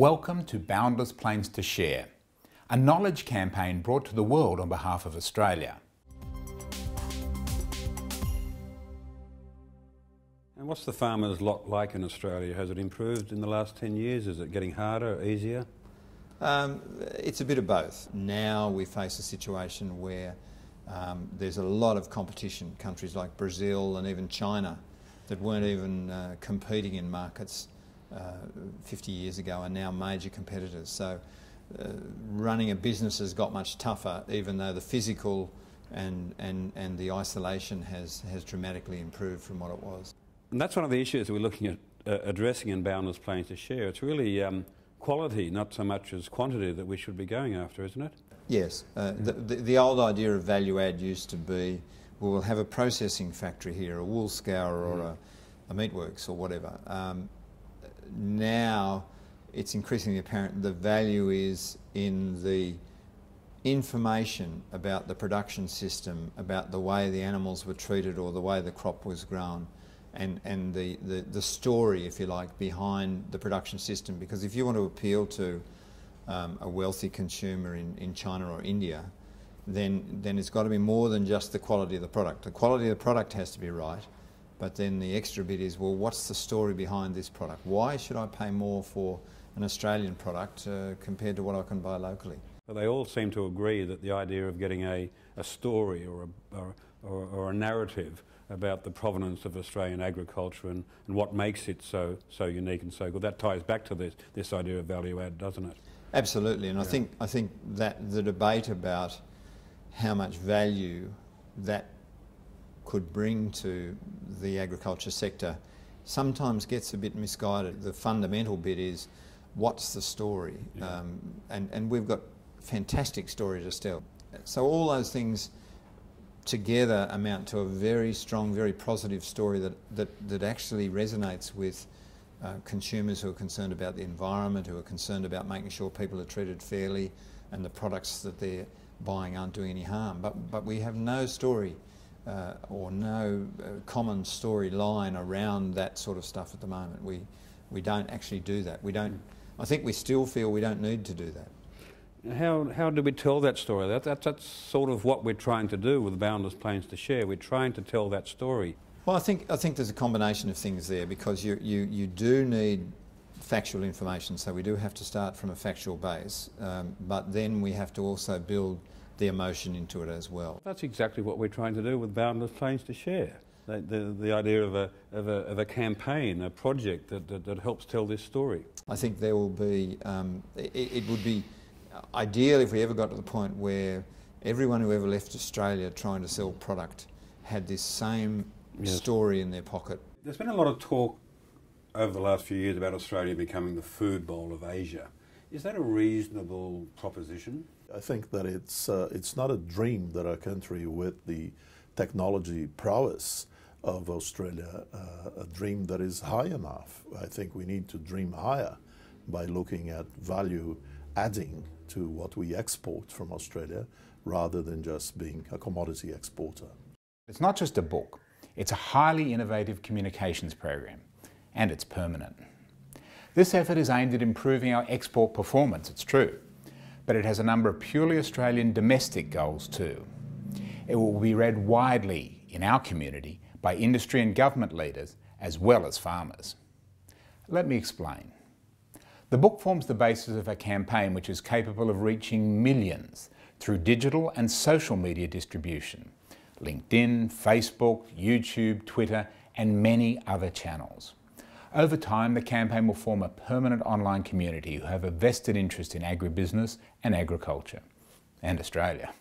Welcome to Boundless Plains to Share, a knowledge campaign brought to the world on behalf of Australia. And what's the farmer's lot like in Australia? Has it improved in the last 10 years? Is it getting harder, easier? It's a bit of both. Now we face a situation where there's a lot of competition. Countries like Brazil and even China that weren't even competing in markets 50 years ago are now major competitors. So running a business has got much tougher, even though the physical and the isolation has dramatically improved from what it was. And that's one of the issues that we're looking at addressing in Boundless Plains to Share. It's really quality, not so much as quantity, that we should be going after, isn't it? Yes. The old idea of value add used to be, well, we'll have a processing factory here, a wool scourer or a meatworks or whatever. Now it's increasingly apparent the value is in the information about the production system, about the way the animals were treated or the way the crop was grown, and the story, if you like, behind the production system. Because if you want to appeal to a wealthy consumer in China or India, then it's got to be more than just the quality of the product. The quality of the product has to be right, but then the extra bit is, well, what's the story behind this product? Why should I pay more for an Australian product compared to what I can buy locally? But they all seem to agree that the idea of getting a story or a narrative about the provenance of Australian agriculture and what makes it so unique and so good, that ties back to this idea of value add, doesn't it? Absolutely, and yeah. I think that the debate about how much value that could bring to the agriculture sector sometimes gets a bit misguided. The fundamental bit is, what's the story? Yeah. And we've got fantastic story to tell. So all those things together amount to a very strong, very positive story that actually resonates with consumers who are concerned about the environment, who are concerned about making sure people are treated fairly and the products that they're buying aren't doing any harm. But we have no story or no common storyline around that sort of stuff at the moment. We don't actually do that. I think we still feel we don't need to do that. How do we tell that story? That's sort of what we're trying to do with Boundless Plains to Share. We're trying to tell that story. Well, I think there's a combination of things there, because you do need factual information, so we do have to start from a factual base, but then we have to also build the emotion into it as well. That's exactly what we're trying to do with Boundless Plains to Share. The idea of a campaign, a project that helps tell this story. I think there will be, it would be ideal if we ever got to the point where everyone who ever left Australia trying to sell product had this same story in their pocket. There's been a lot of talk over the last few years about Australia becoming the food bowl of Asia. Is that a reasonable proposition? I think that it's not a dream that a country with the technology prowess of Australia, a dream that is high enough. I think we need to dream higher by looking at value adding to what we export from Australia rather than just being a commodity exporter. It's not just a book, it's a highly innovative communications program, and it's permanent. This effort is aimed at improving our export performance, it's true, but it has a number of purely Australian domestic goals too. It will be read widely in our community by industry and government leaders as well as farmers. Let me explain. The book forms the basis of a campaign which is capable of reaching millions through digital and social media distribution, LinkedIn, Facebook, YouTube, Twitter, and many other channels. Over time, the campaign will form a permanent online community who have a vested interest in agribusiness and agriculture, and Australia.